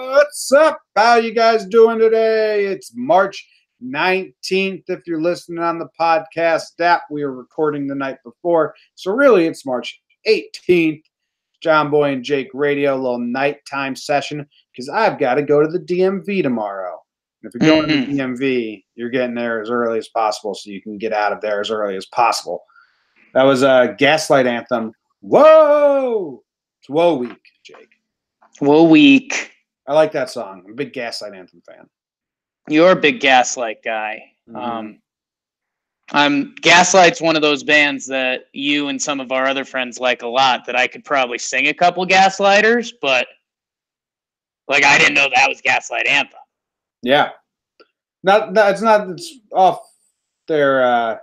What's up? How you guys doing today? It's March 19th. If you're listening on the podcast app, we are recording the night before. So really, it's March 18th. Jomboy and Jake Radio, a little nighttime session because I've got to go to the DMV tomorrow. And if you're going to the DMV, you're getting there as early as possible so you can get out of there as early as possible. That was a Gaslight Anthem. Whoa! It's Whoa Week, Jake. Whoa Week. I like that song. I'm a big Gaslight Anthem fan. You're a big Gaslight guy. Gaslight's one of those bands that you and some of our other friends like a lot that I could probably sing a couple Gaslighters, but like I didn't know that was Gaslight Anthem. Yeah. It's off their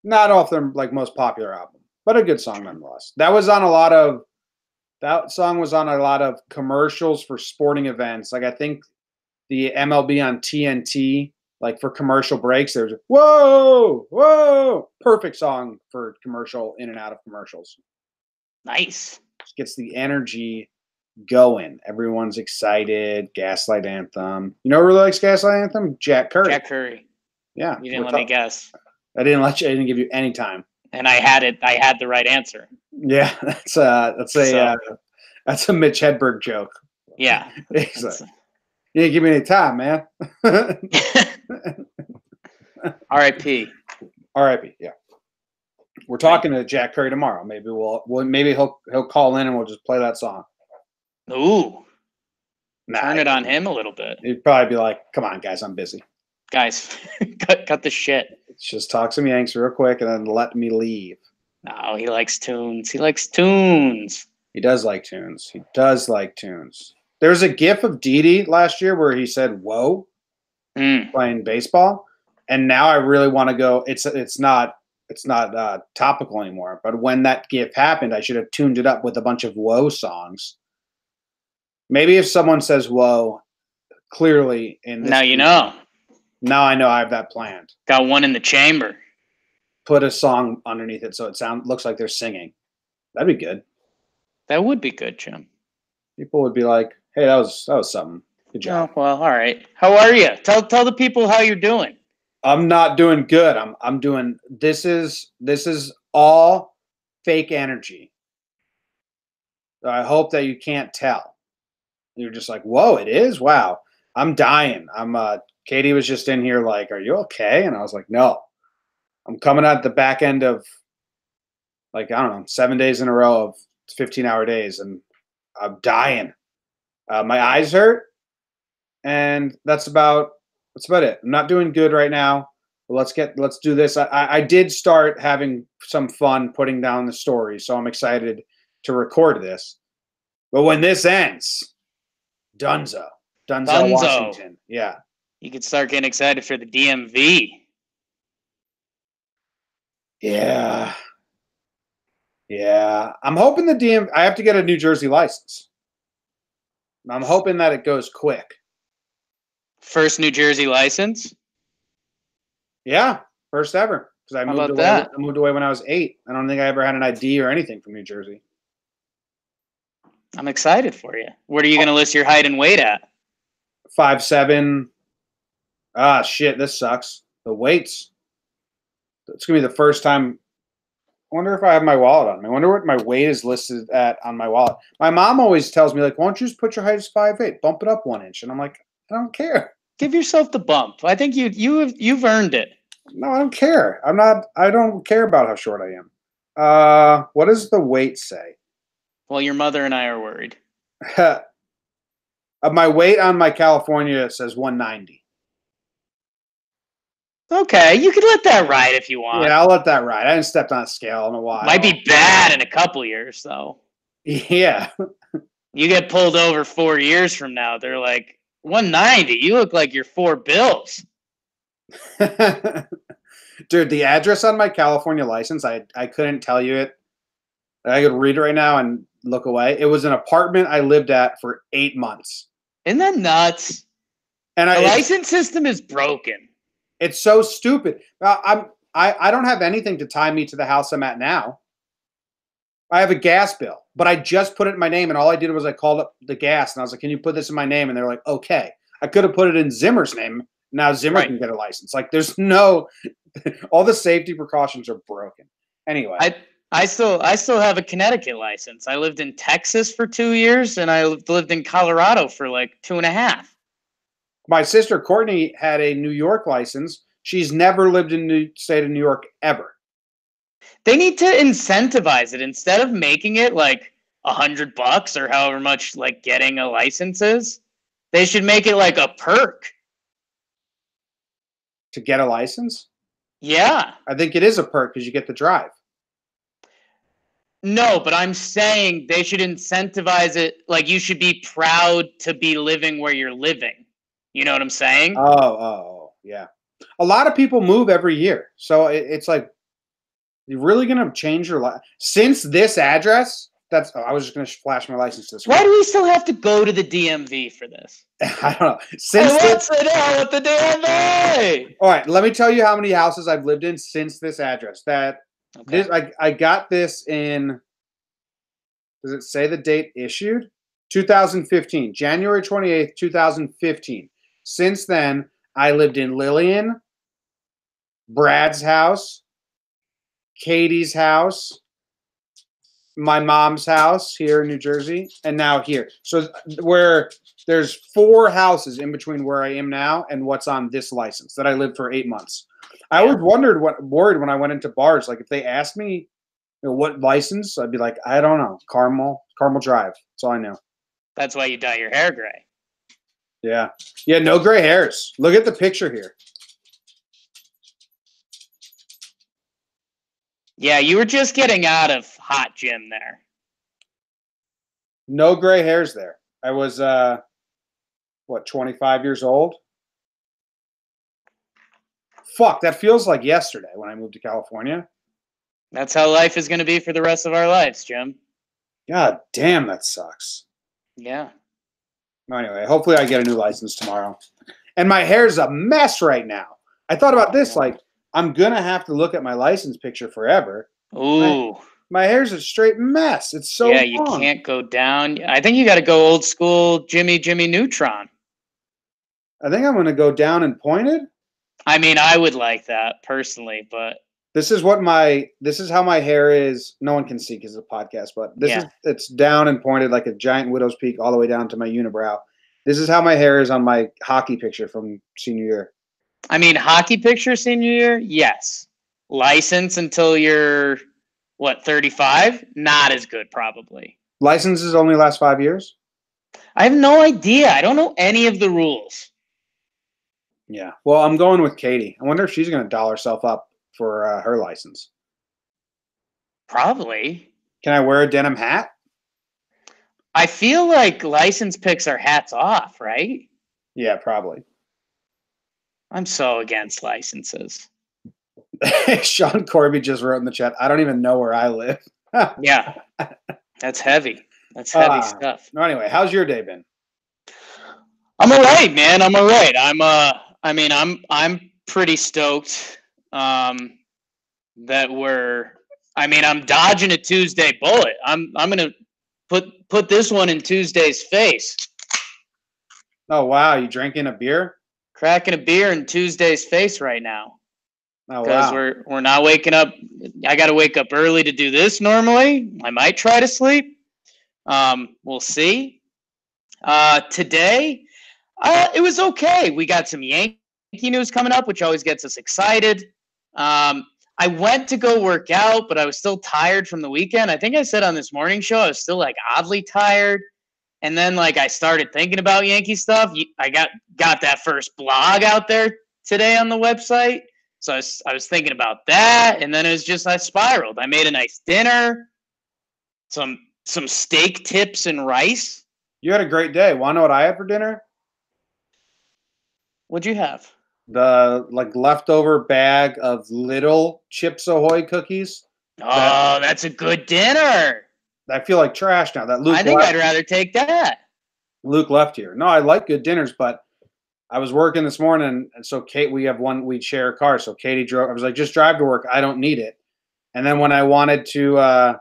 not off their like most popular album, but a good song nonetheless. That song was on a lot of commercials for sporting events. Like I think the MLB on TNT, like for commercial breaks, there's whoa, whoa, perfect song for commercial in and out of commercials. Nice. Just gets the energy going. Everyone's excited. Gaslight Anthem. You know who really likes Gaslight Anthem? Jack Curry. Jack Curry. Yeah. You didn't let me guess. I didn't give you any time. And I had the right answer. Yeah, that's a Mitch Hedberg joke. Yeah. He's like, you didn't give me any time, man. R.I.P. R.I.P. Yeah. We're talking to Jack Curry tomorrow. Maybe maybe he'll call in and we'll just play that song. Ooh. Turn it on him a little bit. He'd probably be like, "Come on, guys, I'm busy." Guys, cut the shit. Just talk some Yanks real quick and then let me leave. No, he likes tunes. He likes tunes. He does like tunes. There's a GIF of Didi last year where he said, "Whoa," playing baseball, and now I really want to go. It's not topical anymore. But when that GIF happened, I should have tuned it up with a bunch of Whoa songs. Maybe if someone says "Whoa," clearly in this now you know. Now I know I have that planned. Got one in the chamber. Put a song underneath it so it looks like they're singing. That'd be good. That would be good, Jim. People would be like, "Hey, that was something. Good job." Oh, well, all right. How are you? Tell the people how you're doing. I'm not doing good. I'm doing this is all fake energy. I hope that you can't tell. You're just like, "Whoa, it is? Wow. I'm dying." Katie was just in here like, "Are you okay?" And I was like, "No. I'm coming at the back end of, like, I don't know, 7 days in a row of 15-hour days, and I'm dying. My eyes hurt, and that's about it. I'm not doing good right now. But let's do this. I did start having some fun putting down the story, so I'm excited to record this. But when this ends, Dunzo, Washington, yeah. You could start getting excited for the DMV. Yeah. I'm hoping I have to get a New Jersey license. I'm hoping that it goes quick. First New Jersey license? Yeah, first ever. Because I moved away when I was 8. I don't think I ever had an ID or anything from New Jersey. I'm excited for you. What are you going to list your height and weight at? 5'7". Ah, shit, this sucks. The weights. It's going to be the first time. I wonder if I have my wallet on me. I wonder what my weight is listed at on my wallet. My mom always tells me, like, "Why don't you just put your height as 5'8"? Bump it up 1 inch." And I'm like, I don't care. Give yourself the bump. I think you've earned it. No, I don't care. I don't care about how short I am. What does the weight say? Well, your mother and I are worried. My weight on my California says 190. Okay, you can let that ride if you want. Yeah, I'll let that ride. I haven't stepped on a scale in a while. Might be bad in a couple years, though. Yeah. You get pulled over 4 years from now. They're like, 190. You look like you're $4 Dude, the address on my California license, I couldn't tell you it. I could read it right now and look away. It was an apartment I lived at for 8 months. Isn't that nuts? And the license system is broken. It's so stupid. I don't have anything to tie me to the house I'm at now. I have a gas bill, but I just put it in my name, and all I did was I called up the gas, and I was like, "Can you put this in my name?" And they're like, "Okay." I could have put it in Zimmer's name. Now Zimmer can get a license. Like, there's no, all the safety precautions are broken. Anyway, I still have a Connecticut license. I lived in Texas for 2 years, and I lived in Colorado for like 2.5. My sister Courtney had a New York license. She's never lived in the state of New York ever. They need to incentivize it instead of making it like $100 or however much like getting a license is. They should make it like a perk to get a license. Yeah, I think it is a perk because you get to drive. No, but I'm saying they should incentivize it. Like, you should be proud to be living where you're living. You know what I'm saying? Oh, yeah. A lot of people move every year. So it's like, you're really going to change your life? Since this address, I was just going to flash my license this week. Why do we still have to go to the DMV for this? I don't know. What's the deal with the DMV? All right, let me tell you how many houses I've lived in since this address. I got this in, does it say the date issued? 2015, January 28th, 2015. Since then, I lived in Lillian, Brad's house, Katie's house, my mom's house here in New Jersey, and now here. So where there's 4 houses in between where I am now and what's on this license that I lived for 8 months. I always worried when I went into bars, like if they asked me, what license, I'd be like, I don't know, Carmel Drive. That's all I know. That's why you dye your hair gray. Yeah, no gray hairs. Look at the picture here. Yeah, you were just getting out of hot gym there. No gray hairs there. I was, 25 years old? Fuck, that feels like yesterday when I moved to California. That's how life is going to be for the rest of our lives, Jim. God damn, that sucks. Yeah. Anyway, hopefully I get a new license tomorrow. And my hair's a mess right now. I thought about this, like, I'm going to have to look at my license picture forever. Ooh. My hair's a straight mess. It's so long. You can't go down. I think you got to go old school Jimmy Neutron. I think I'm going to go down and pointed. I mean, I would like that personally, but this is how my hair is. No one can see because it's a podcast, but it's down and pointed like a giant widow's peak all the way down to my unibrow. This is how my hair is on my hockey picture from senior year. I mean, hockey picture senior year, yes. License until you're 35? Not as good, probably. Licenses only last 5 years? I have no idea. I don't know any of the rules. Yeah. Well, I'm going with Katie. I wonder if she's going to doll herself up for her license. Probably. Can I wear a denim hat? I feel like license pics are hats off, right? Yeah, probably. I'm so against licenses. Sean Corby just wrote in the chat, I don't even know where I live. Yeah. That's heavy. That's heavy stuff. Anyway, how's your day been? I'm all right, man. I'm all right. I'm pretty stoked that I'm dodging a Tuesday bullet. I'm going to put this one in Tuesday's face. Oh, wow. You drinking a beer? Cracking a beer in Tuesday's face right now. Oh, because wow. we're not waking up. I got to wake up early to do this normally. I might try to sleep. We'll see. Today, it was okay. We got some Yankee news coming up, which always gets us excited. I went to go work out, but I was still tired from the weekend. I think I said on this morning show, I was still like oddly tired. And then I started thinking about Yankee stuff. I got that first blog out there today on the website. So I was thinking about that, and then it was just I spiraled. I made a nice dinner, some steak tips and rice. You had a great day. Want to know what I had for dinner? What'd you have? The leftover bag of little Chips Ahoy cookies. Oh, that's a good dinner. I feel like trash now. That Luke. I think I'd rather take that. Luke left here. No, I like good dinners, but I was working this morning, and so Kate, we share a car. So Katie drove. I was like, just drive to work. I don't need it. And then when I wanted to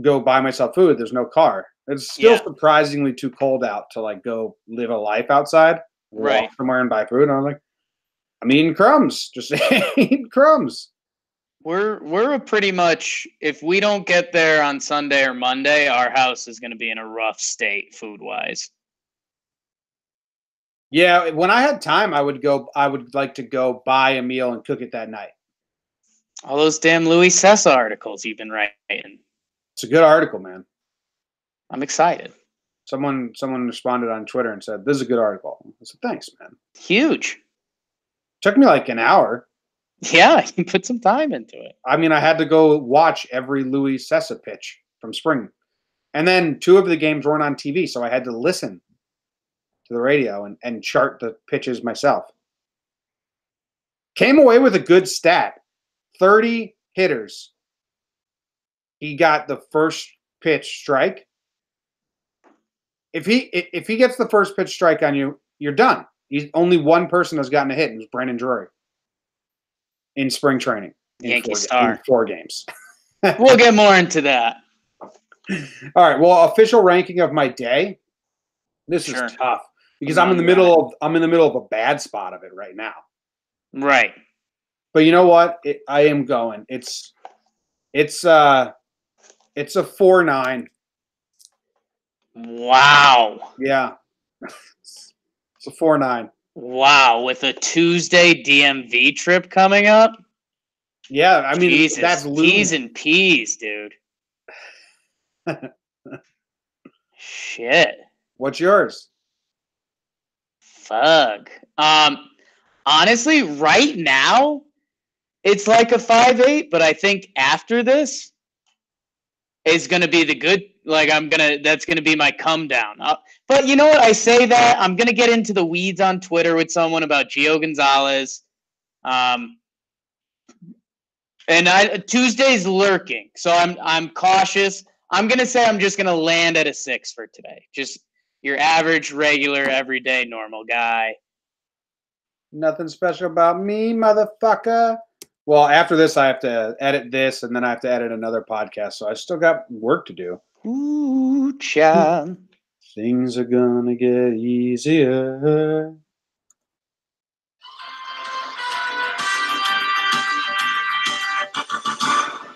go buy myself food, there's no car. It's still surprisingly too cold out to like go live a life outside, walk somewhere and buy food. And I was like, I'm eating crumbs, just eating crumbs. We're a pretty much, if we don't get there on Sunday or Monday, our house is going to be in a rough state food wise. Yeah, when I had time, I would like to go buy a meal and cook it that night. All those damn Luisa articles you've been writing. It's a good article, man. I'm excited. Someone responded on Twitter and said, "This is a good article." I said, "Thanks, man." Huge. Took me like an hour. Yeah, you put some time into it. I mean, I had to go watch every Louis Cessa pitch from spring. And then 2 of the games weren't on TV, so I had to listen to the radio and chart the pitches myself. Came away with a good stat. 30 hitters. He got the first pitch strike. If he gets the first pitch strike on you, you're done. He's only one person has gotten a hit, and it was Brandon Drury in spring training. Yankee star. In 4 games. We'll get more into that. All right. Well, official ranking of my day. This is tough because I'm in the middle of a bad spot of it right now. Right. But you know what? I am going. It's a 4.9. Wow. Yeah. It's a 4.9. Wow, with a Tuesday DMV trip coming up? Yeah, I mean, Jesus, that's T's and P's, dude. Shit. What's yours? Fuck. Honestly, right now, it's like a 5.8, but I think after this is going to be the good, that's going to be my come down. But you know what? I say that I'm going to get into the weeds on Twitter with someone about Gio Gonzalez. And Tuesday's lurking, so I'm cautious. I'm going to say I'm just going to land at a 6 for today. Just your average, regular, everyday, normal guy. Nothing special about me, motherfucker. Well, after this, I have to edit this, and then I have to edit another podcast, so I still got work to do. Ooh, child. Things are gonna get easier.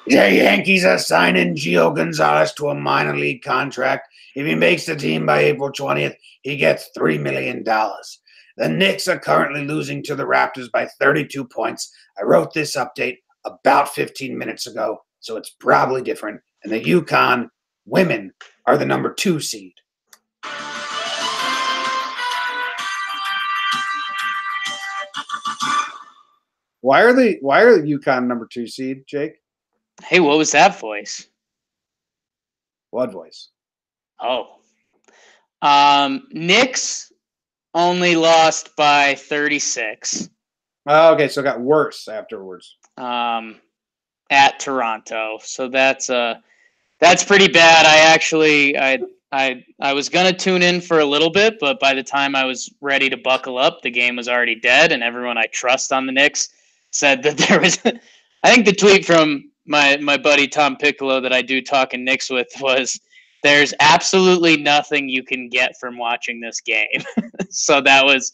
The Yankees are signing Gio Gonzalez to a minor league contract. If he makes the team by April 20th, he gets $3 million. The Knicks are currently losing to the Raptors by 32 points. I wrote this update about 15 minutes ago, so it's probably different. And the UConn women are the number 2 seed. Why are the UConn number 2 seed, Jake? Hey, what was that voice? What voice? Oh. Knicks only lost by 36. Oh, okay, so it got worse afterwards. At Toronto. So that's pretty bad. I was gonna tune in for a little bit, but by the time I was ready to buckle up, the game was already dead, and everyone I trust on the Knicks said that there was I think the tweet from my buddy Tom Piccolo that I do talking Knicks with was, there's absolutely nothing you can get from watching this game. So that was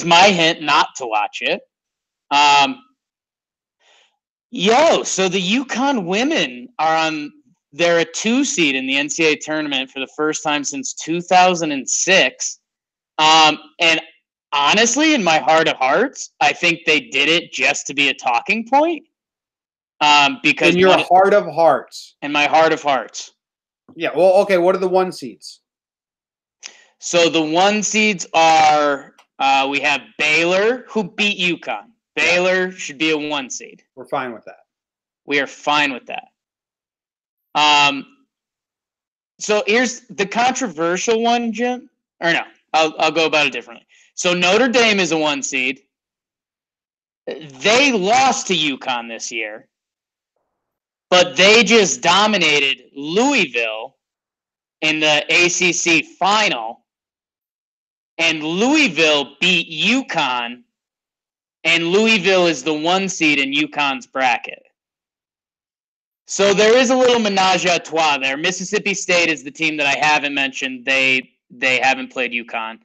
my hint not to watch it. So the UConn women they're a 2 seed in the NCAA tournament for the first time since 2006. And honestly, in my heart of hearts, I think they did it just to be a talking point. Because in your heart of hearts. In my heart of hearts. Yeah. Well, okay. What are the 1 seeds? So the 1 seeds are We have Baylor, who beat UConn. Baylor should be a 1 seed. We're fine with that. We are fine with that. So here's the controversial one, Jim. Or no, I'll go about it differently. So Notre Dame is a 1 seed. They lost to UConn this year, but they just dominated Louisville in the ACC final, and Louisville beat UConn, and Louisville is the 1 seed in UConn's bracket. So there is a little menage a trois there. Mississippi State is the team that I haven't mentioned. They haven't played UConn.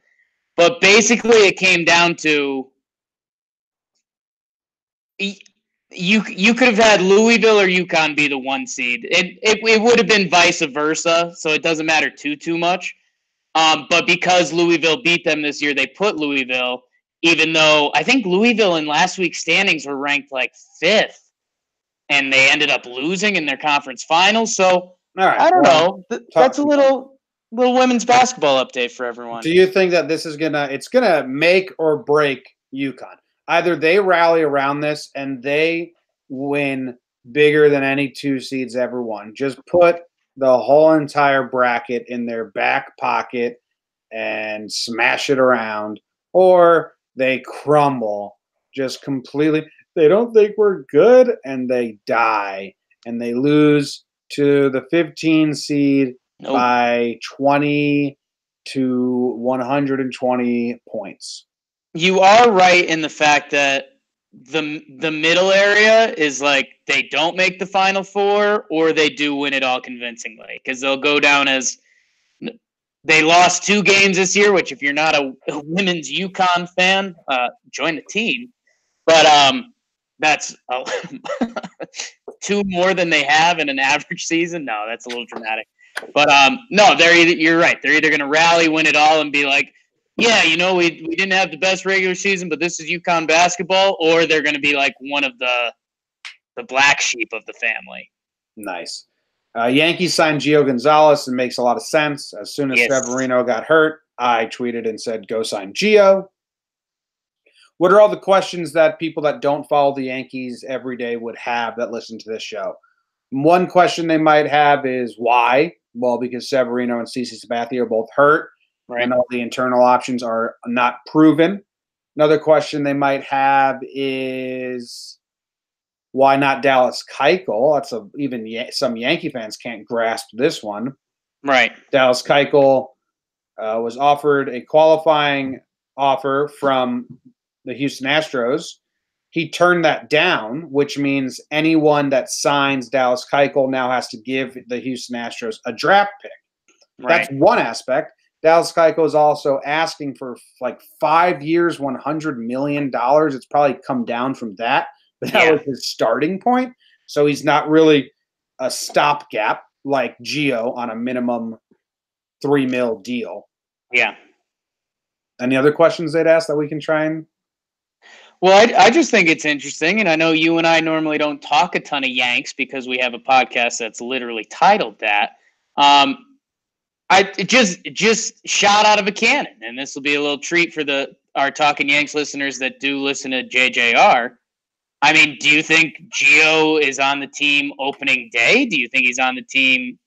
But basically it came down to you could have had Louisville or UConn be the 1 seed. It would have been vice versa, so it doesn't matter too much. But because Louisville beat them this year, they put Louisville, even though I think Louisville in last week's standings were ranked like 5th, and they ended up losing in their conference finals. So I don't know. That's a little women's basketball update for everyone. Do you think that this is it's gonna make or break UConn? Either they rally around this and they win bigger than any 2 seeds ever won. Just put the whole entire bracket in their back pocket and smash it around, or they crumble just completely. They don't think we're good and they die and they lose to the 15 seed by 20 to 120 points. You are right in the fact that the middle area is like they don't make the Final Four or they do win it all convincingly, because they'll go down as they lost 2 games this year, which if you're not a women's UConn fan, join the team. But that's 2 more than they have in an average season. No, that's a little dramatic. But no, you're right. They're either going to rally, win it all, and be like, yeah, we didn't have the best regular season, but this is UConn basketball, or they're going to be like one of the black sheep of the family. Nice. Yankees signed Gio Gonzalez, and makes a lot of sense. As soon as Severino got hurt, I tweeted and said, go sign Gio. What are all the questions that people that don't follow the Yankees every day would have that listen to this show? One question they might have is why? Well, because Severino and CeCe Sabathia are both hurt. Right. And all the internal options are not proven. Another question they might have is why not Dallas Keuchel? That's even some Yankee fans can't grasp this one. Right. Dallas Keuchel was offered a qualifying offer from the Houston Astros. He turned that down, which means anyone that signs Dallas Keuchel now has to give the Houston Astros a draft pick. Right. That's one aspect. Dallas Keuchel is also asking for like 5 years, $100 million. It's probably come down from that, but that was his starting point. So he's not really a stopgap like Gio on a minimum $3 million deal. Yeah. Any other questions they'd ask that we can try and? Well, I just think it's interesting, and I know you and I normally don't talk a ton of Yanks because we have a podcast that's literally titled that. It just shot out of a cannon, and this will be a little treat for our Talking Yanks listeners that do listen to JJR. I mean, do you think Gio is on the team opening day? Do you think he's on the team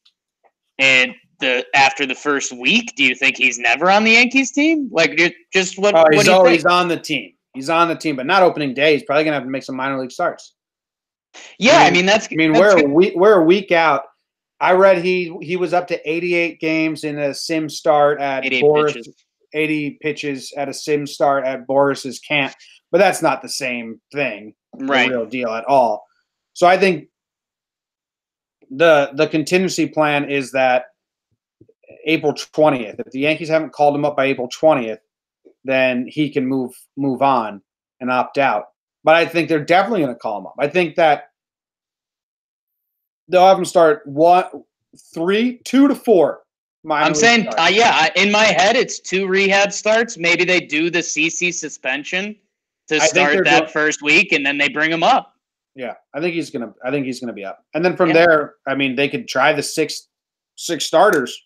after the first week? Do you think he's never on the Yankees team? Like, just what? What do you think? He's on the team. He's on the team, but not opening day. He's probably gonna have to make some minor league starts. Yeah, we're a week out. I read he was up to 88 games in a sim start at 80 pitches at a sim start at Boris's camp, but that's not the same thing, right? The real deal at all. So I think the contingency plan is that April 20th. If the Yankees haven't called him up by April 20th, then he can move on and opt out. But I think they're definitely going to call him up. I think that they'll have him start 2 to 4. I'm saying, in my head, it's 2 rehab starts. Maybe they do the CC suspension to start that first week, and then they bring him up. Yeah, I think he's gonna be up, and then from there, I mean, they could try the six starters,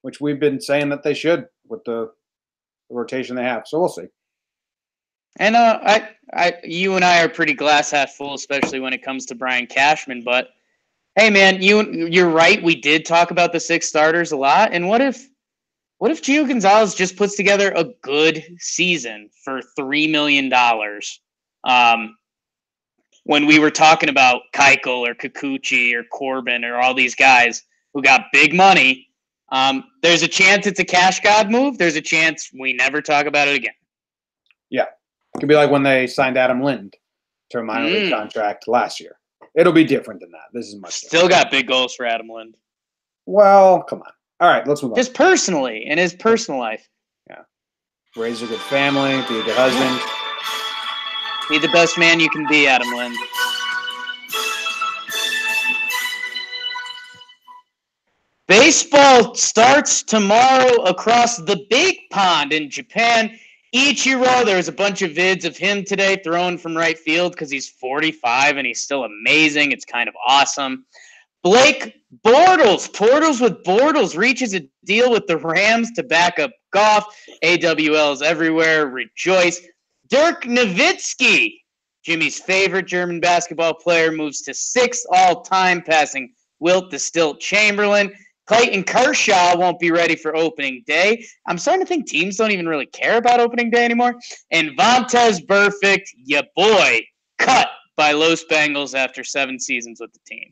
which we've been saying that they should with the the rotation they have. So we'll see. And you and I are pretty glass half full, especially when it comes to Brian Cashman. But hey, man, you're right. We did talk about the 6 starters a lot. And what if Gio Gonzalez just puts together a good season for $3 million? When we were talking about Keuchel or Kikuchi or Corbin or all these guys who got big money, there's a chance it's a cash god move. There's a chance we never talk about it again. Yeah. It could be like when they signed Adam Lind to a minor league contract last year. It'll be different than that. This is much Still got big goals for Adam Lind. Well, come on. All right, let's move on. Just personally, in his personal life. Yeah. Raise a good family, be a good husband. Be the best man you can be, Adam Lind. Baseball starts tomorrow across the big pond in Japan. Ichiro, there was a bunch of vids of him today throwing from right field because he's 45 and he's still amazing. It's kind of awesome. Blake Portals with Bortles reaches a deal with the Rams to back up Goff. AWLs everywhere. Rejoice. Dirk Nowitzki, Jimmy's favorite German basketball player, moves to 6th all-time, passing Wilt to Stilt Chamberlain. Clayton Kershaw won't be ready for opening day. I'm starting to think teams don't even really care about opening day anymore. And Vontaze Burfict, ya boy, cut by Los Bangles after 7 seasons with the team.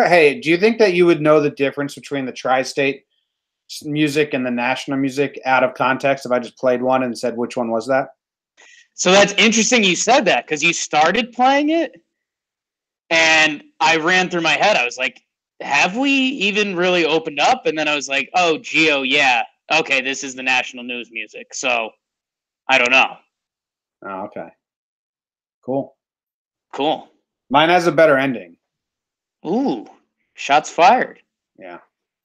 Hey, do you think that you would know the difference between the tri-state music and the national music out of context if I just played one and said which one was that? So that's interesting you said that because you started playing it and I ran through my head. I was like, have we even really opened up? And then I was like, oh, Gio, yeah. Okay, this is the national news music. So I don't know. Oh, okay. Cool. Mine has a better ending. Ooh, shots fired. Yeah.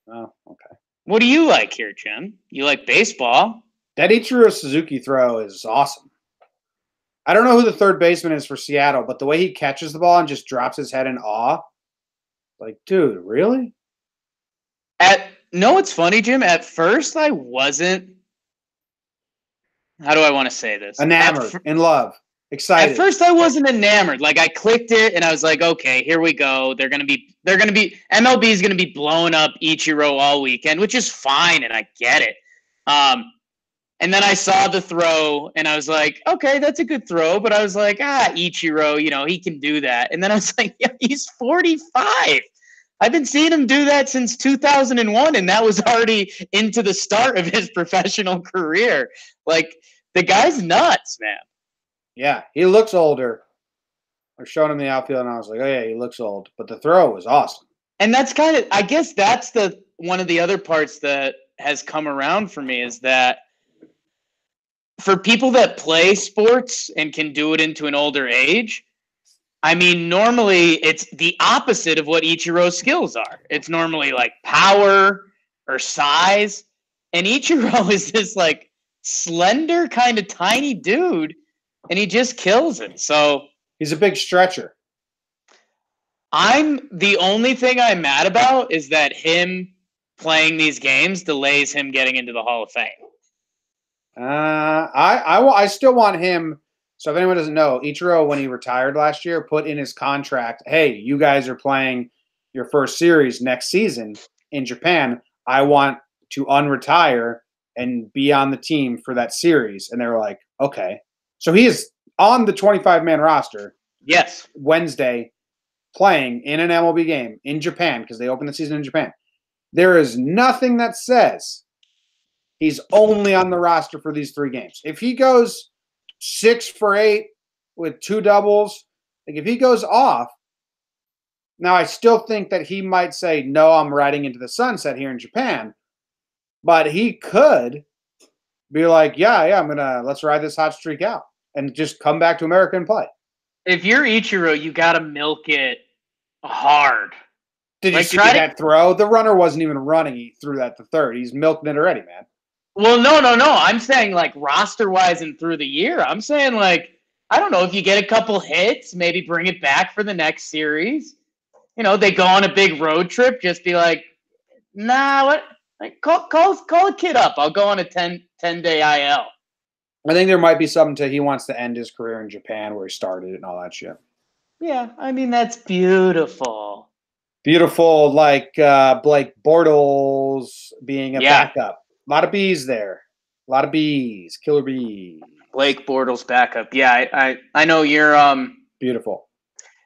Oh, okay. What do you like here, Jim? You like baseball? That Ichiro Suzuki throw is awesome. I don't know who the third baseman is for Seattle, but the way he catches the ball and just drops his head in awe, like, dude, really? No, it's funny, Jim. At first, I wasn't. How do I want to say this? Enamored, in love, excited. At first, I wasn't enamored. Like, I clicked it, and I was like, okay, here we go. MLB is gonna be blowing up Ichiro all weekend, which is fine, and I get it. And then I saw the throw, and I was like, okay, that's a good throw. But I was like, Ichiro, he can do that. And then I was like, yeah, he's 45. I've been seeing him do that since 2001, and that was already into the start of his professional career. Like, the guy's nuts, man. Yeah, he looks older. I was showing him the outfield, and I was like, oh, yeah, he looks old. But the throw was awesome. And that's I guess that's one of the other parts that has come around for me is that for people that play sports and can do it into an older age, I mean, normally it's the opposite of what Ichiro's skills are. It's normally like power or size. And Ichiro is this like slender, kind of tiny dude, and he just kills it. So he's a big stretcher. The only thing I'm mad about is that him playing these games delays him getting into the Hall of Fame. I still want him. So if anyone doesn't know, Ichiro, when he retired last year, put in his contract, hey, you guys are playing your first series next season in Japan. I want to unretire and be on the team for that series. And they were like, okay. So he is on the 25-man roster. Yes. Wednesday, playing in an MLB game in Japan because they open the season in Japan. There is nothing that says he's only on the roster for these 3 games. If he goes 6 for 8 with 2 doubles, like if he goes off, now I still think that he might say, no, I'm riding into the sunset here in Japan. But he could be like, yeah, let's ride this hot streak out and just come back to America and play. If you're Ichiro, you got to milk it hard. Did you see that throw? The runner wasn't even running. He threw that to third. He's milking it already, man. Well, no. I'm saying like roster-wise and through the year. I'm saying like I don't know, if you get a couple hits, maybe bring it back for the next series. You know, they go on a big road trip, just be like, nah, what? Like, call a kid up. I'll go on a 10-day IL. I think there might be something to he wants to end his career in Japan where he started it and all that shit. Yeah, I mean, that's beautiful. Beautiful, like Blake Bortles being a backup. A lot of bees there. A lot of bees. Killer bees. Blake Bortles backup. Yeah, I know you're beautiful.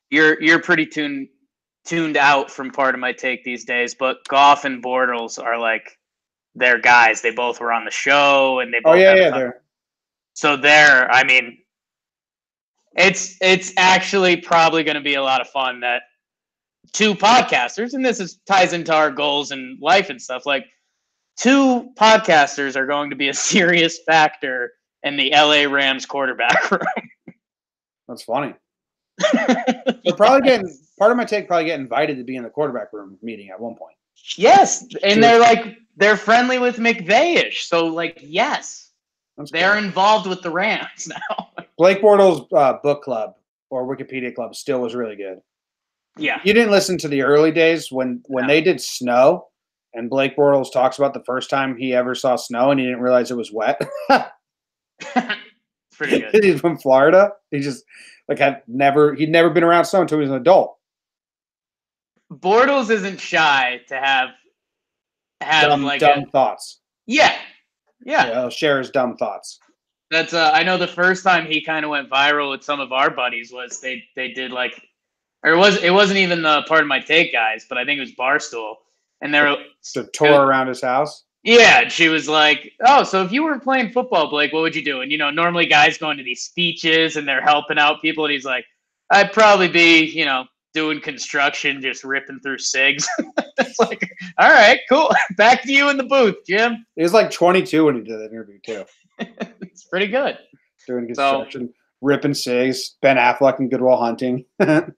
You're pretty tuned out from Part of My Take these days, but Goff and Bortles are like they're guys. They both were on the show and they both so I mean, it's actually probably going to be a lot of fun that two podcasters, and this ties into our goals in life and stuff, like two podcasters are going to be a serious factor in the LA Rams quarterback room. That's funny. They're probably getting Part of My Take probably get invited to be in the quarterback room meeting at one point. Yes, and they're friendly with McVay-ish, so like yes. They're involved with the Rams now. Blake Bortles' book club or Wikipedia club still was really good. Yeah. You didn't listen to the early days when they did Snow, and Blake Bortles talks about the first time he ever saw snow and he didn't realize it was wet. Pretty good. He's from Florida. He just he'd never been around snow until he was an adult. Bortles isn't shy to have dumb thoughts. Yeah. He'll share his dumb thoughts. That's I know the first time he kind of went viral with some of our buddies was they did like, or it wasn't even the Part of My Take guys, but I think it was Barstool, and they were the tour around his house. Yeah, and she was like, "Oh, so if you were playing football, Blake, what would you do?" And normally guys go into these speeches and they're helping out people, and he's like, "I'd probably be, doing construction, just ripping through cigs." It's like, all right, cool. Back to you in the booth, Jim. He was like 22 when he did the interview too. It's pretty good. Doing construction, ripping cigs, Ben Affleck and Good Will Hunting. So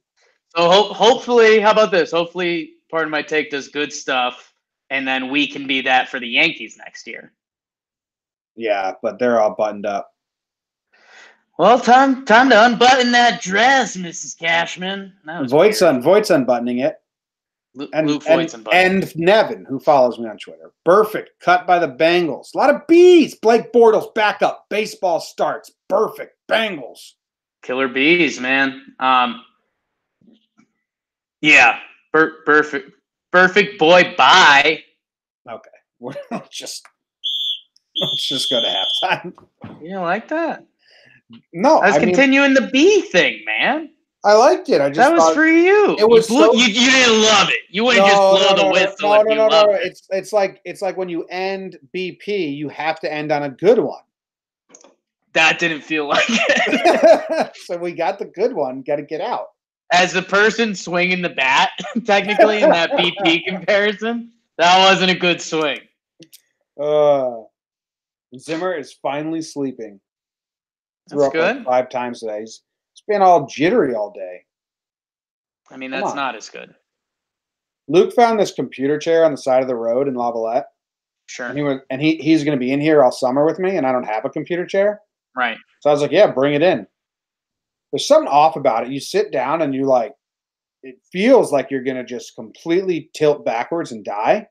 hopefully, how about this? Hopefully, Part of My Take does good stuff, and then we can be that for the Yankees next year. Yeah, but they're all buttoned up. Well, time to unbutton that dress, Mrs. Cashman. Voigt's unbuttoning it. Luke Voigt's unbuttoning. And Nevin, who follows me on Twitter. Perfect. Cut by the Bangles. A lot of bees. Blake Bortles backup. Baseball starts. Perfect. Bangles. Killer bees, man. Yeah. Perfect boy. Bye. Okay. Let's just go to halftime. You don't like that? No, I was continuing the bee thing, man. I liked it. That was for you. It was you didn't love it. You wouldn't just blow the whistle if you loved it. It's like when you end BP, you have to end on a good one. That didn't feel like it. So we got the good one. Got to get out. As the person swinging the bat, technically in that BP comparison, that wasn't a good swing. Zimmer is finally sleeping. That's good. 5 times today. He's been all jittery all day. I mean, that's not as good. Luke found this computer chair on the side of the road in Lavalette. Sure. And he's going to be in here all summer with me, and I don't have a computer chair. Right. So I was like, yeah, bring it in. There's something off about it. You sit down and it feels like you're going to just completely tilt backwards and die.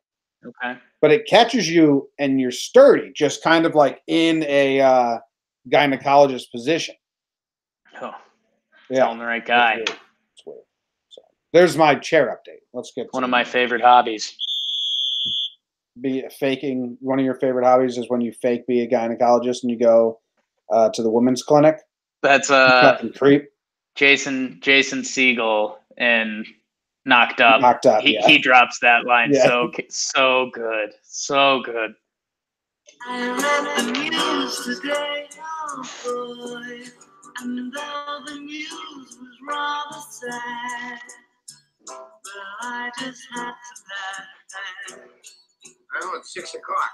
Okay. But it catches you and you're sturdy, just kind of like in a gynecologist position. Oh, yeah, on the right guy. It's weird. So there's my chair update. Let's get one of my favorite hobbies. One of your favorite hobbies is when you fake be a gynecologist and you go to the women's clinic. That's fucking creep. Jason Segel and Knocked Up. He drops that line. Yeah. So good. So good. I read the news today, oh boy, and though the news was rather sad, but I just had to laugh. Oh, it's 6 o'clock.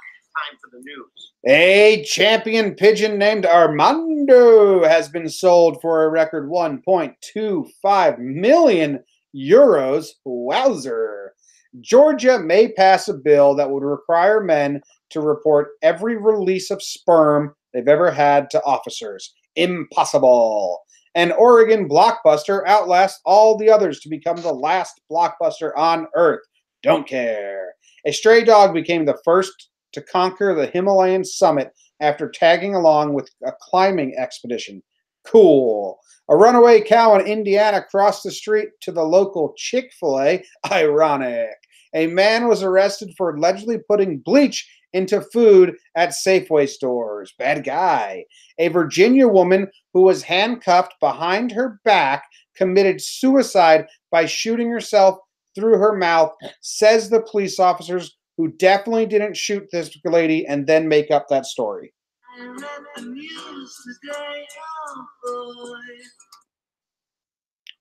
Time for the news. A champion pigeon named Armando has been sold for a record 1.25 million euros. Wowzer. Georgia may pass a bill that would require men to report every release of sperm they've ever had to officers. Impossible. An Oregon Blockbuster outlasts all the others to become the last Blockbuster on Earth. Don't care. A stray dog became the first to conquer the Himalayan summit after tagging along with a climbing expedition. Cool. A runaway cow in Indiana crossed the street to the local Chick-fil-A. Ironic. A man was arrested for allegedly putting bleach into food at Safeway stores. Bad guy. A Virginia woman who was handcuffed behind her back committed suicide by shooting herself through her mouth, says the police officers, who definitely didn't shoot this lady and then make up that story. I read the news today, oh boy.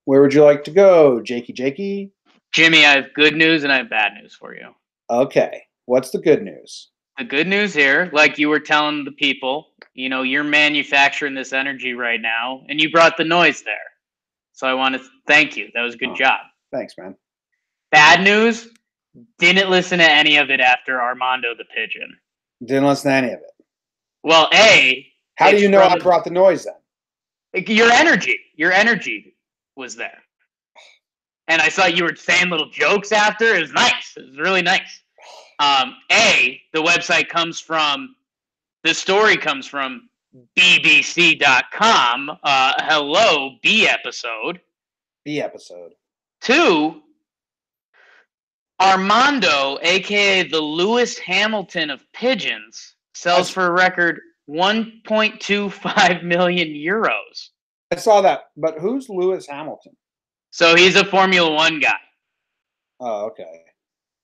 Where would you like to go, Jakey? Jimmy, I have good news and I have bad news for you. Okay. What's the good news? The good news here, like you were telling the people, you know, you're manufacturing this energy right now, and you brought the noise there. So I want to thank you. That was a good job. Thanks, man. Bad news, didn't listen to any of it after Armando the Pigeon. Didn't listen to any of it. Well, how do you know I brought the noise then? Your energy was there. And I saw you were saying little jokes after. It was nice. It was really nice. The website the story comes from BBC.com. Hello, B episode. B episode. 2, Armando, a.k.a. the Lewis Hamilton of pigeons, sells for a record 1.25 million euros. I saw that, but who's Lewis Hamilton? So he's a Formula One guy. Oh, okay.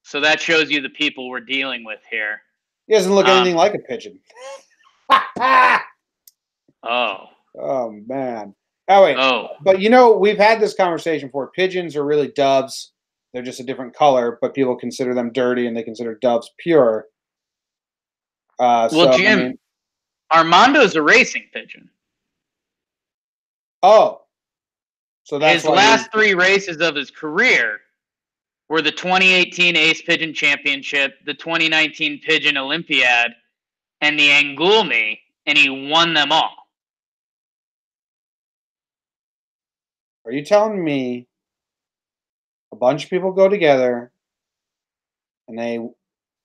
So that shows you the people we're dealing with here. He doesn't look anything like a pigeon. Oh, man. Oh, wait. Oh. But, you know, we've had this conversation before. Pigeons are really doves. They're just a different color, but people consider them dirty, and they consider doves pure. Well, Jim, Armando's a racing pigeon. Oh. So that's his last 3 races of his career were the 2018 Ace Pigeon Championship, the 2019 Pigeon Olympiad, and the Angulmi, and he won them all. Are you telling me a bunch of people go together and they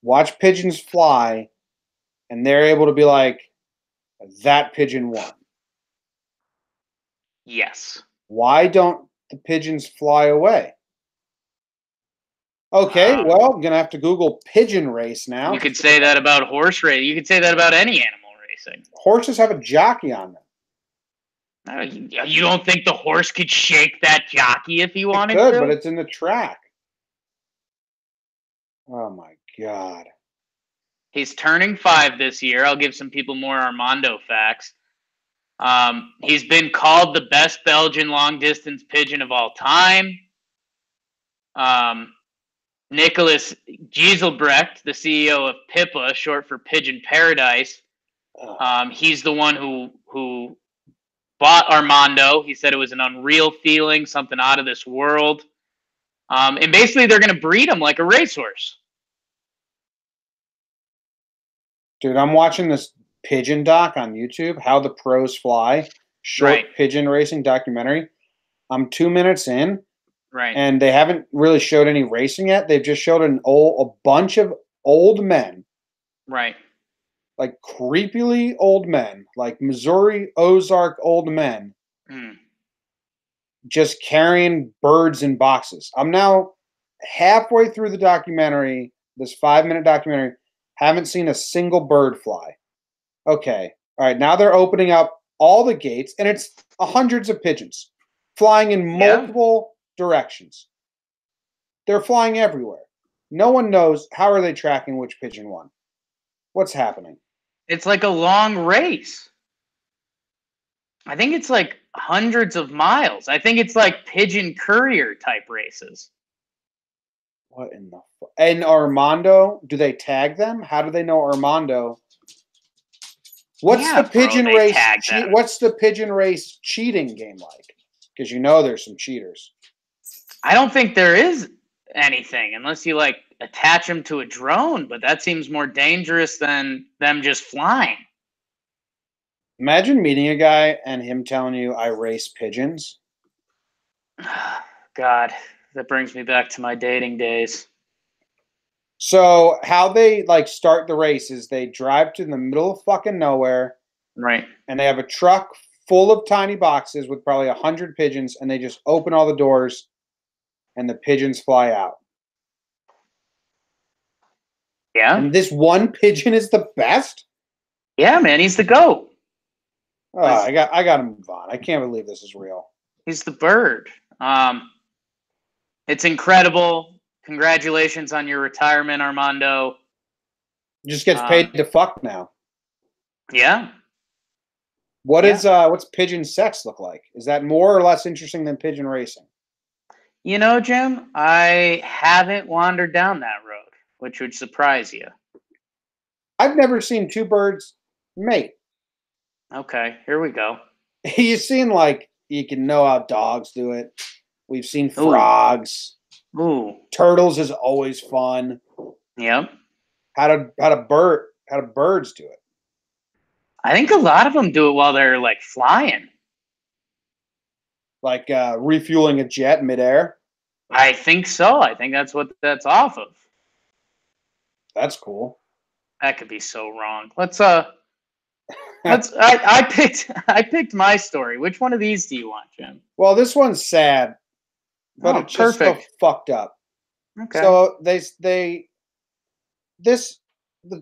watch pigeons fly and they're able to be like, that pigeon won? Yes. Why don't the pigeons fly away? Okay, well, I'm going to have to Google pigeon race now. You could say that about horse racing. You could say that about any animal racing. Horses have a jockey on them. You don't think the horse could shake that jockey if he wanted to? It could, to? but it's in the track. Oh, my God. He's turning 5 this year. I'll give some people more Armando facts. He's been called the best Belgian long-distance pigeon of all time. Nicholas Gieselbrecht, the CEO of Pippa, short for Pigeon Paradise, he's the one who bought Armando. He said it was an unreal feeling, something out of this world. And basically they're going to breed him like a racehorse. Dude, I'm watching this pigeon doc on YouTube, How the Pros Fly, short pigeon racing documentary. I'm 2 minutes in, and they haven't really showed any racing yet. They've just showed a bunch of old men, like creepily old men, like Missouri Ozark old men, just carrying birds in boxes. I'm now halfway through the documentary, this 5-minute documentary. Haven't seen a single bird fly. Okay. All right. Now they're opening up all the gates, and it's hundreds of pigeons flying in multiple directions. They're flying everywhere. No one knows how are they tracking which pigeon won. What's happening? It's like a long race. I think it's like hundreds of miles. I think it's like pigeon courier type races. What in the and Armando, do they tag them? How do they know Armando? What's the pigeon race? What's the pigeon race cheating game like? Because you know there's some cheaters. I don't think there is anything unless you like attach them to a drone, but that seems more dangerous than them just flying. Imagine meeting a guy and him telling you, I race pigeons. God, that brings me back to my dating days. So how they like start the race is they drive to the middle of fucking nowhere Right. and they have a truck full of tiny boxes with probably 100 pigeons, and they just open all the doors and the pigeons fly out. Yeah. And this one pigeon is the best? Yeah, man, he's the GOAT. Oh, I got to move on. I can't believe this is real. He's the bird. It's incredible. Congratulations on your retirement, Armando. Just gets paid to fuck now. Yeah. What's pigeon sex look like? Is that more or less interesting than pigeon racing? You know, Jim, I haven't wandered down that road, which would surprise you. I've never seen two birds mate. Okay, here we go. You've seen, like, you can know how dogs do it. We've seen frogs. Ooh. Turtles is always fun. Yep. How do birds do it? I think a lot of them do it while they're like flying. Like refueling a jet midair? I think so. I think that's what that's off of. That's cool. That could be so wrong. I picked my story. Which one of these do you want, Jim? Well, this one's sad, but it's just so fucked up. Okay. So the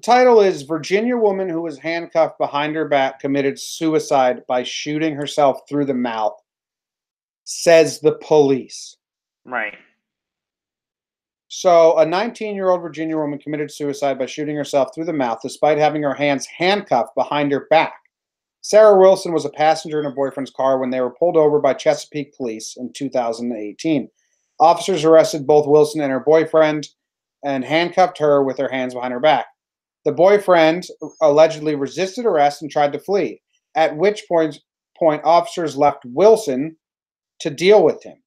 title is Virginia woman who was handcuffed behind her back committed suicide by shooting herself through the mouth, says the police. Right. So a 19-year-old Virginia woman committed suicide by shooting herself through the mouth despite having her hands handcuffed behind her back. Sarah Wilson was a passenger in her boyfriend's car when they were pulled over by Chesapeake police in 2018. Officers arrested both Wilson and her boyfriend and handcuffed her with her hands behind her back. The boyfriend allegedly resisted arrest and tried to flee, at which point officers left Wilson to deal with him.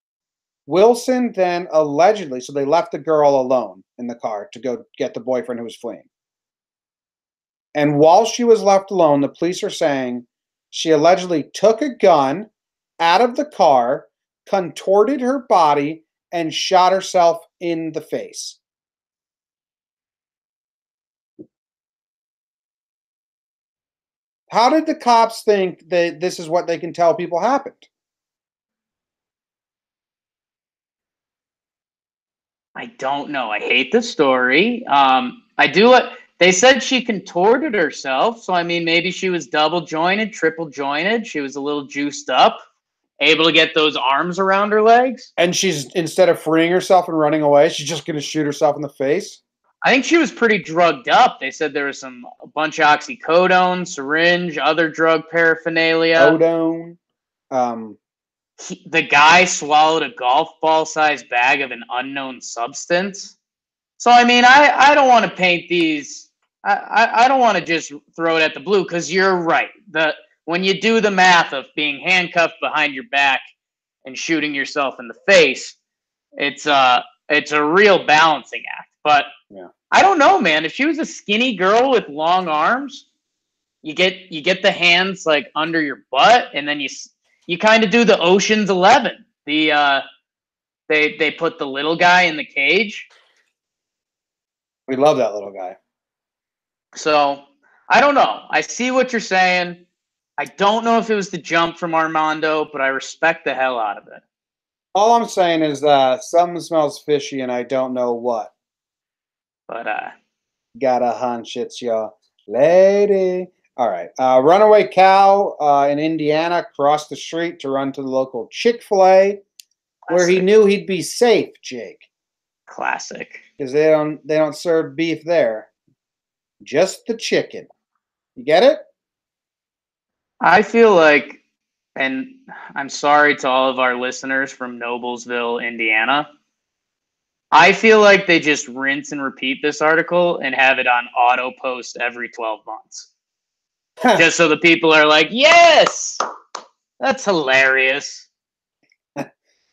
Wilson then allegedly, so they left the girl alone in the car to go get the boyfriend who was fleeing. And while she was left alone, the police are saying she allegedly took a gun out of the car, contorted her body, and shot herself in the face. How did the cops think that this is what they can tell people happened? I don't know. I hate the story. They said she contorted herself. So, I mean, maybe she was double jointed, triple jointed. She was a little juiced up, able to get those arms around her legs. And she's, instead of freeing herself and running away, she's just going to shoot herself in the face? I think she was pretty drugged up. They said there was a bunch of oxycodone, syringe, other drug paraphernalia. Odone. The guy swallowed a golf ball-sized bag of an unknown substance. So, I mean, I don't want to paint these. I don't want to just throw it at the blue, because you're right. When you do the math of being handcuffed behind your back and shooting yourself in the face, it's a real balancing act. But yeah. I don't know, man. If she was a skinny girl with long arms, you get the hands like under your butt, and then you kind of do the Ocean's 11. They put the little guy in the cage. We love that little guy. So I don't know. I see what you're saying. I don't know if it was the jump from Armando, but I respect the hell out of it. All I'm saying is something smells fishy, and I don't know what. But got a hunch it's your lady. All right. Runaway Cow in Indiana crossed the street to run to the local Chick-fil-A, where he knew he'd be safe, Jake. Classic. Because they don't serve beef there. Just the chicken. You get it? I feel like, and I'm sorry to all of our listeners from Noblesville, Indiana, I feel like they just rinse and repeat this article and have it on auto post every 12 months. Just so the people are like, yes, that's hilarious.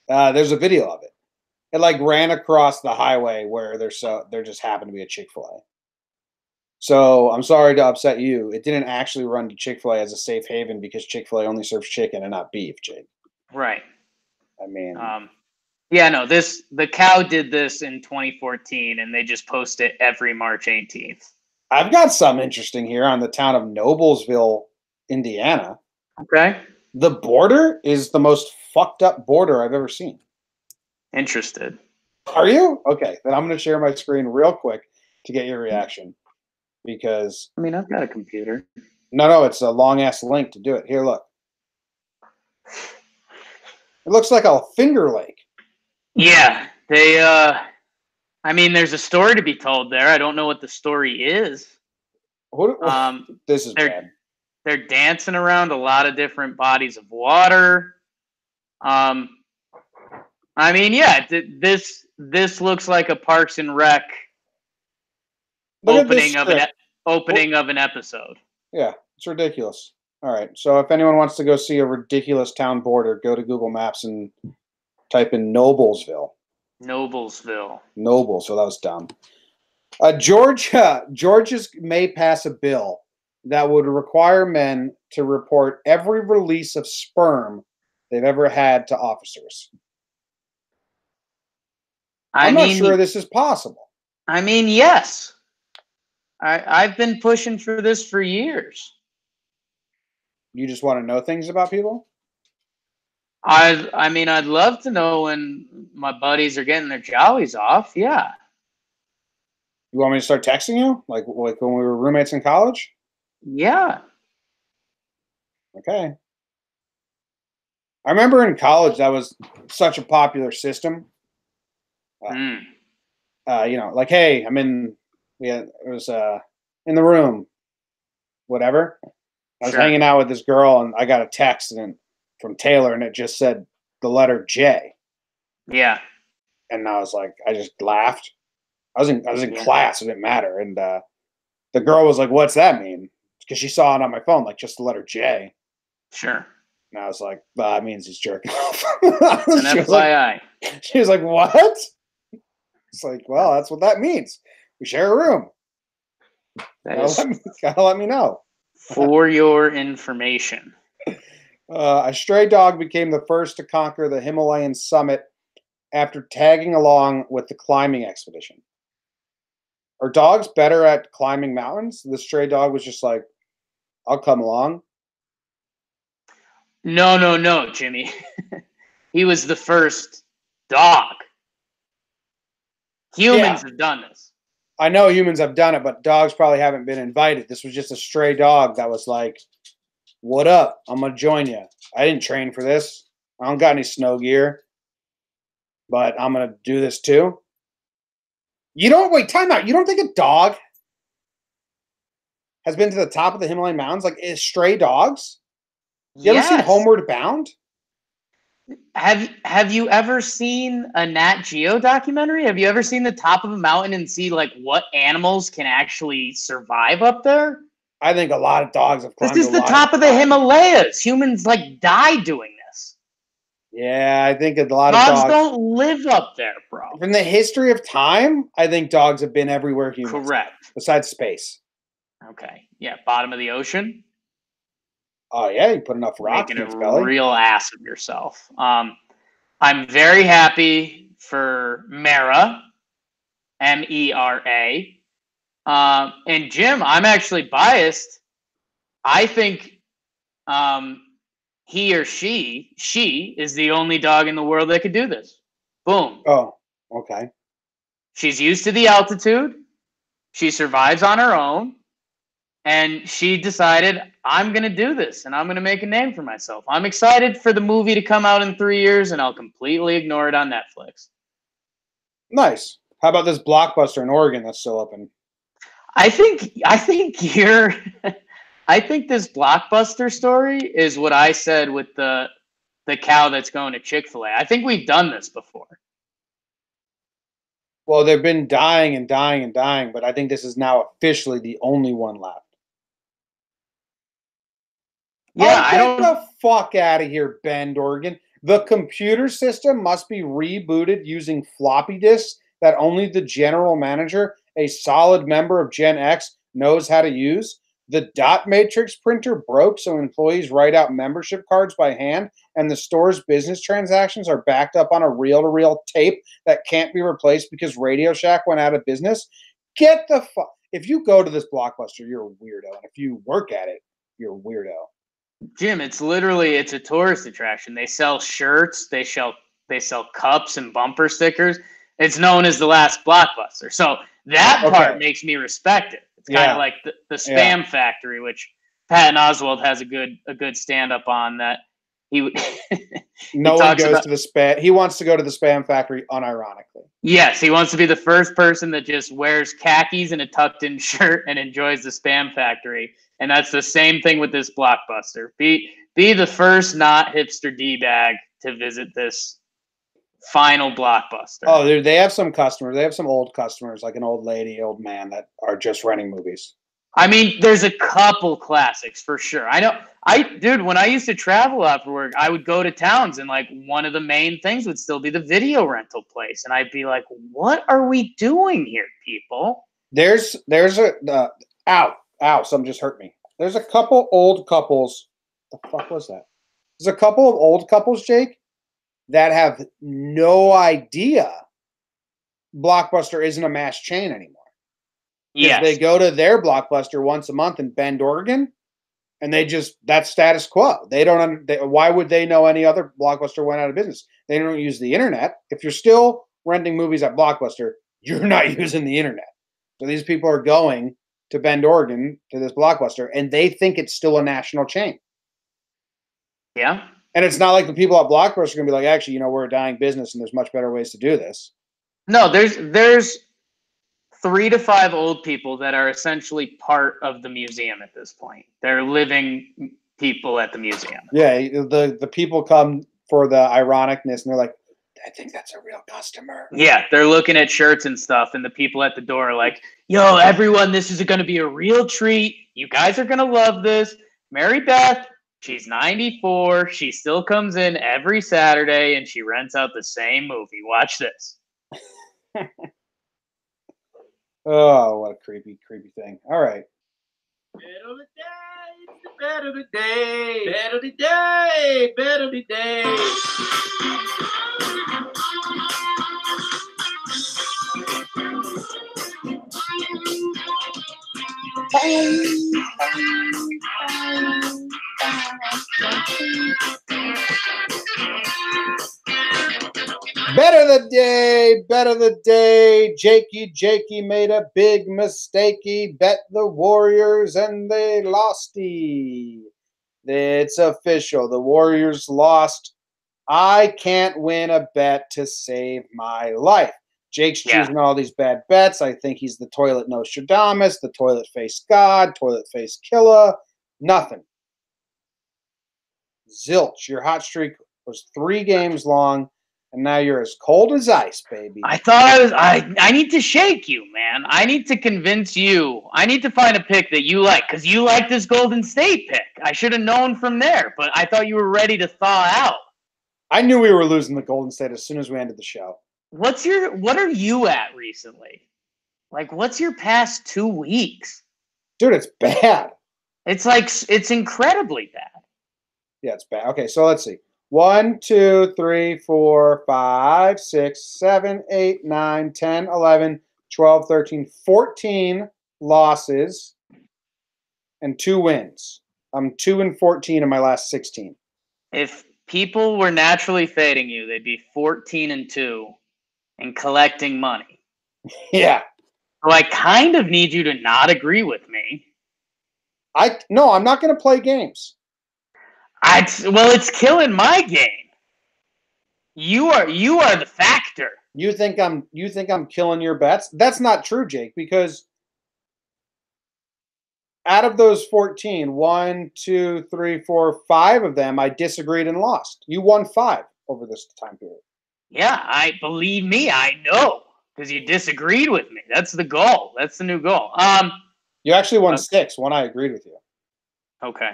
There's a video of it. It like ran across the highway where there just happened to be a Chick-fil-A. So I'm sorry to upset you. It didn't actually run to Chick-fil-A as a safe haven because Chick-fil-A only serves chicken and not beef, Jake. Right. I mean, yeah, no, the cow did this in 2014, and they just post it every March 18th. I've got some interesting here on the town of Noblesville, Indiana. Okay. The border is the most fucked up border I've ever seen. Interested. Are you? Okay, then I'm going to share my screen real quick to get your reaction. Because I mean, I've got a computer. no, it's a long ass link to do it. Here, look. It looks like a Finger Lake. Yeah, they. I mean, there's a story to be told there. I don't know what the story is. This is bad. They're dancing around a lot of different bodies of water. I mean, yeah, this looks like a Parks and Rec opening of an episode. Yeah, it's ridiculous. All right, so if anyone wants to go see a ridiculous town border, go to Google Maps and type in Noblesville. Noblesville. Noblesville, that was dumb. Georgia may pass a bill that would require men to report every release of sperm they've ever had to officers. I'm not sure this is possible. I mean, yes. I've been pushing for this for years. You just want to know things about people? I mean, I'd love to know when my buddies are getting their jollies off. Yeah. You want me to start texting you? Like when we were roommates in college? Yeah. Okay. I remember in college that was such a popular system. You know, like, hey, it was in the room, whatever. I was hanging out with this girl, and I got a text from Taylor, and it just said the letter J. Yeah. And I was like, I just laughed. I was in class, it didn't matter. And the girl was like, "What's that mean?" Because she saw it on my phone, like just the letter J. Sure. And I was like, well, that means he's jerking off. An FYI. She was like, what? It's like, well, that's what that means. We share a room. Gotta let me know. For your information. A stray dog became the first to conquer the Himalayan summit after tagging along with the climbing expedition. Are dogs better at climbing mountains? The stray dog was just like, I'll come along. No, Jimmy. He was the first dog. Humans have done this. I know humans have done it, but dogs probably haven't been invited. This was just a stray dog that was like, what up? I'm going to join you. I didn't train for this. I don't got any snow gear, but I'm going to do this too. Wait, time out. You don't think a dog has been to the top of the Himalayan mountains? Like, stray dogs? You ever seen Homeward Bound? Have you ever seen a Nat Geo documentary? Have you ever seen the top of a mountain and see like what animals can actually survive up there? I think a lot of dogs have climbed. This is the top of the Himalayas. Humans like die doing this. Yeah, I think a lot of dogs don't live up there, bro. From the history of time, I think dogs have been everywhere humans. Correct. Besides space. Okay. Yeah, bottom of the ocean. Oh yeah, you put enough rock in its belly. Real ass of yourself. I'm very happy for Mera, Mera. And Jim, I'm actually biased. I think he or she is the only dog in the world that could do this. Boom. Oh, okay. She's used to the altitude. She survives on her own. And she decided, I'm going to do this, and I'm going to make a name for myself. I'm excited for the movie to come out in 3 years, and I'll completely ignore it on Netflix. Nice. How about this Blockbuster in Oregon that's still open? I think I think this Blockbuster story is what I said with the cow that's going to Chick-fil-A. I think we've done this before. Well, they've been dying and dying and dying, but I think this is now officially the only one left. Yeah, Get the fuck out of here, Bend, Oregon. The computer system must be rebooted using floppy disks that only the general manager, a solid member of Gen X, knows how to use. The dot matrix printer broke, so employees write out membership cards by hand, and the store's business transactions are backed up on a reel-to-reel tape that can't be replaced because RadioShack went out of business. Get the fuck. If you go to this Blockbuster, you're a weirdo, and if you work at it, you're a weirdo. Jim, it's a tourist attraction. They sell shirts, they sell cups and bumper stickers. It's known as the last Blockbuster. So that part makes me respect it. It's kind of like the Spam Factory, which Patton Oswalt has a good stand up on that. No one goes to the spam. He wants to go to the Spam Factory unironically. Yes, he wants to be the first person that just wears khakis and a tucked in shirt and enjoys the Spam Factory. And that's the same thing with this Blockbuster. Be the first not hipster D-bag to visit this final Blockbuster. Oh, they have some customers. They have some old customers, like an old lady, old man, that are just renting movies. I mean, there's a couple classics for sure. I know. Dude, when I used to travel after work, I would go to towns, and like one of the main things would still be the video rental place, and I'd be like, "What are we doing here, people?" There's a ow, something just hurt me. There's a couple old couples. The fuck was that? There's a couple of old couples, Jake, that have no idea Blockbuster isn't a mass chain anymore. Yes. They go to their Blockbuster once a month in Bend, Oregon, and that's status quo. They don't. Why would they know any other Blockbuster went out of business? They don't use the internet. If you're still renting movies at Blockbuster, you're not using the internet. So these people are going to Bend, Oregon, to this Blockbuster, and they think it's still a national chain. Yeah. And it's not like the people at Blockbuster are going to be like, actually, we're a dying business, and there's much better ways to do this. No, there's 3 to 5 old people that are essentially part of the museum at this point. They're living people at the museum. Yeah, the people come for the ironicness, and they're like, I think that's a real customer. Yeah, they're looking at shirts and stuff, and the people at the door are like, yo, everyone, this is going to be a real treat. You guys are going to love this. Mary Beth, she's 94. She still comes in every Saturday, and she rents out the same movie. Watch this. Oh, what a creepy thing. All right. Better the day, better the day, better the day. Better the day. Jakey made a big mistakey. Bet the Warriors and they losty. It's official. The Warriors lost. I can't win a bet to save my life. Jake's choosing all these bad bets. I think he's the toilet Nostradamus, the toilet face God, toilet face killer. Nothing. Zilch. Your hot streak was 3 games long. And now you're as cold as ice, baby. I thought I need to shake you, man. I need to convince you. I need to find a pick that you like, because you like this Golden State pick. I should have known from there, but I thought you were ready to thaw out. I knew we were losing the Golden State as soon as we ended the show. What are you at recently? Like, what's your past 2 weeks? Dude, it's bad. It's incredibly bad. Yeah, it's bad. Okay, so let's see. 1, 2, 3, 4, 5, 6, 7, 8, 9, 10, 11, 12, 13, 14 losses and 2 wins. I'm 2-14 in my last 16. If people were naturally fading you, they'd be 14-2 and collecting money. Yeah. So I kind of need you to not agree with me. No, I'm not going to play games. It's killing my game. You are the factor. You think I'm killing your bets? That's not true, Jake, because out of those 14, 1, 2, 3, 4, 5 of them I disagreed and lost. You won 5 over this time period. Yeah, believe me, I know, because you disagreed with me. That's the goal. That's the new goal. You actually won 6. One I agreed with you. Okay.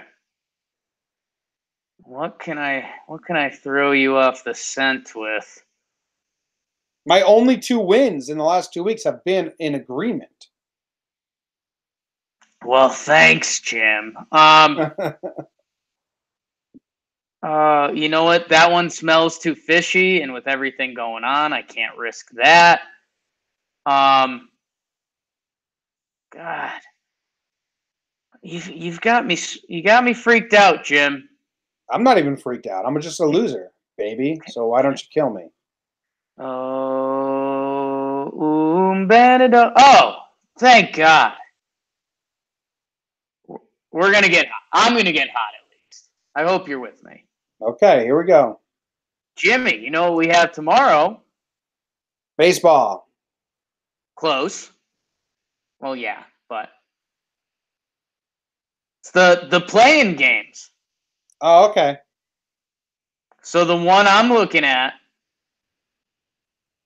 What can I throw you off the scent with? My only 2 wins in the last 2 weeks have been in agreement. Well, thanks, Jim. You know what? That one smells too fishy, and with everything going on, I can't risk that. God, you've got me. You got me freaked out, Jim. I'm not even freaked out. I'm just a loser, baby. So why don't you kill me? Oh, Benedict. Oh, thank God. We're gonna get. I'm gonna get hot at least. I hope you're with me. Okay, here we go. Jimmy, you know what we have tomorrow? Baseball. Close. Well, yeah, but it's the play-in games. Oh, okay. So the one I'm looking at,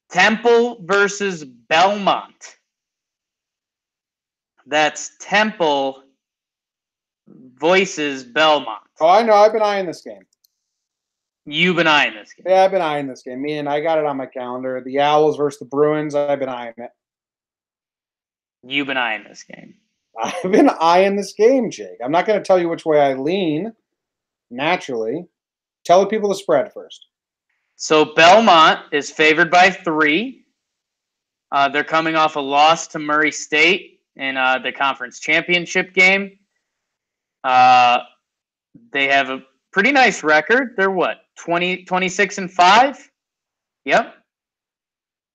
Temple versus Belmont. That's Temple versus Belmont. Oh, I know. I've been eyeing this game. You've been eyeing this game. Yeah, I've been eyeing this game. I got it on my calendar. The Owls versus the Bruins. I've been eyeing it. You've been eyeing this game. I've been eyeing this game, Jake. I'm not going to tell you which way I lean. Naturally, tell the people the spread first. So Belmont is favored by 3. They're coming off a loss to Murray State in the conference championship game. They have a pretty nice record. They're what, 26-5? Yep.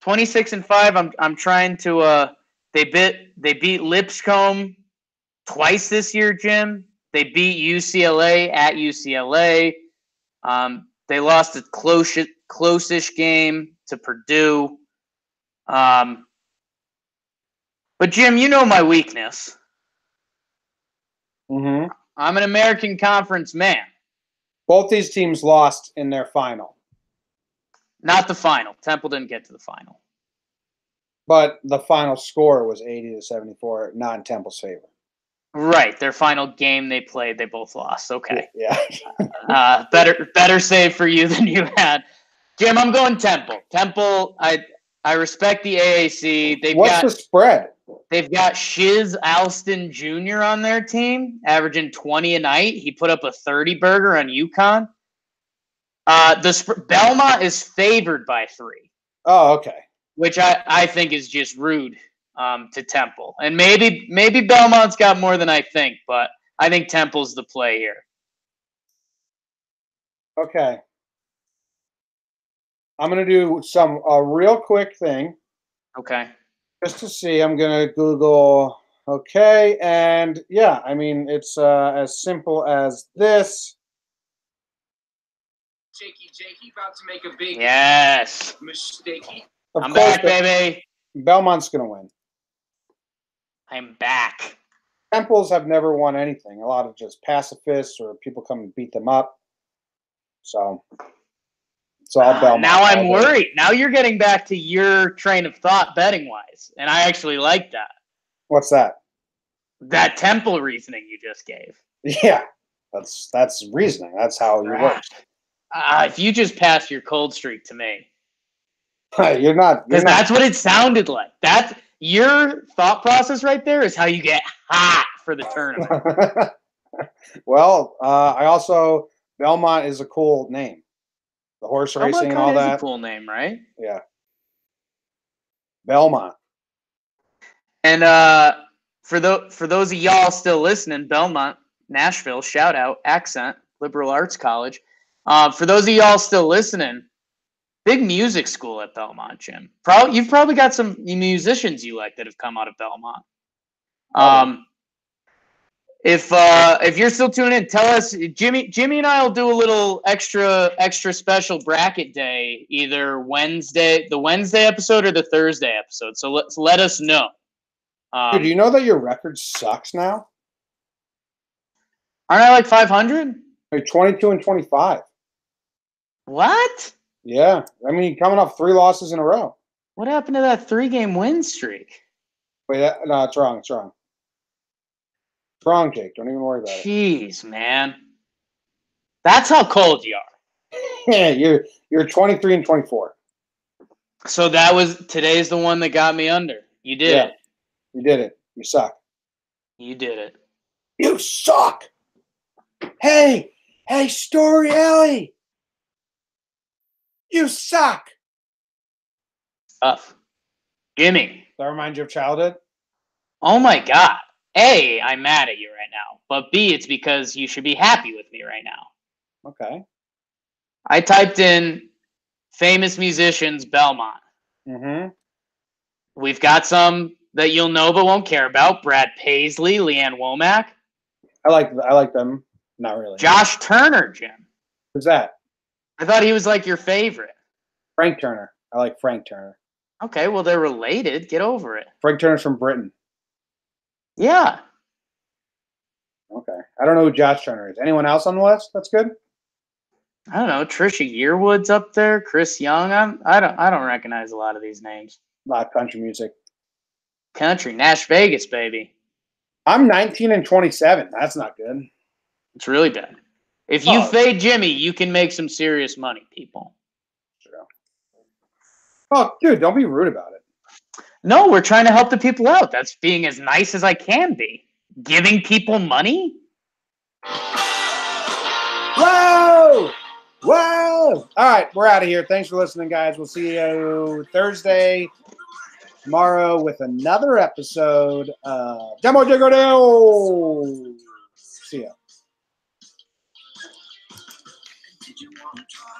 26-5. I'm trying to they beat Lipscomb twice this year, Jim. They beat UCLA at UCLA. They lost a close-ish game to Purdue. But Jim, you know my weakness. Mm-hmm. I'm an American Conference man. Both these teams lost in their final. Not the final. Temple didn't get to the final. But the final score was 80-74, not in Temple's favor. Right. Their final game they played, they both lost. Okay. Yeah. Better save for you than you had. Jim, I'm going Temple. Temple, I respect the AAC. What's the spread? They've got Shiz Alston Jr. on their team, averaging 20 a night. He put up a 30-burger on UConn. Belmont is favored by 3. Oh, okay. Which I think is just rude to Temple. And maybe Belmont's got more than I think, but I think Temple's the play here. Okay. I'm going to do a real quick thing. Okay. Just to see, I'm going to Google, okay, and yeah, I mean, it's as simple as this. Jakey, about to make a big mistakey. I'm back, baby. Belmont's going to win. I'm back. Temples have never won anything. A lot of just pacifists or people come and beat them up. So it's all Belmont. Now I'm worried. Now you're getting back to your train of thought betting-wise, and I actually like that. What's that? That Temple reasoning you just gave. Yeah, that's reasoning. That's how you work. If you just pass your cold streak to me. You're not. Because that's what it sounded like. That's your thought process right there is how you get hot for the tournament. Well, Belmont is a cool name. The horse racing and all that. Is a cool name, right? Yeah. Belmont. And for those of y'all still listening, Belmont, Nashville, shout out, Accent, Liberal Arts College. For those of y'all still listening, big music school at Belmont, Jim. You've probably got some musicians you like that have come out of Belmont. If you're still tuning in, tell us. Jimmy and I will do a little extra special bracket day, either the Wednesday episode or the Thursday episode. So let us know. Dude, do you know that your record sucks now? Aren't I like 500? You're 22-25. What? Yeah, I mean, coming off 3 losses in a row. What happened to that 3-game win streak? Wait, no, it's wrong. It's wrong. It's wrong, Jake. Don't even worry about it. Jeez, man. That's how cold you are. Yeah, you're 23-24. So today's the one that got me under. You did it. You did it. You suck. You did it. You suck. Hey, Story Alley. You suck. Tough. Jimmy. That remind you of childhood? Oh my God. A, I'm mad at you right now. But B, it's because you should be happy with me right now. Okay. I typed in famous musicians Belmont. Mm-hmm. We've got some that you'll know but won't care about. Brad Paisley, Leanne Womack. I like them. Not really. Josh Turner, Jim. Who's that? I thought he was like your favorite. Frank Turner. I like Frank Turner. Okay, well, they're related. Get over it. Frank Turner's from Britain. Yeah. Okay. I don't know who Josh Turner is. Anyone else on the list? That's good. I don't know. Trisha Yearwood's up there. Chris Young. I don't recognize a lot of these names. A lot of country music. Country. Nash Vegas, baby. I'm 19 and 27. That's not good. It's really bad. If you fade Jimmy, you can make some serious money, people. Sure. Oh, dude, don't be rude about it. No, we're trying to help the people out. That's being as nice as I can be. Giving people money? Whoa! Whoa! All right, we're out of here. Thanks for listening, guys. We'll see you Thursday, tomorrow, with another episode of Demo Digger Deal. See ya. Did you want to try?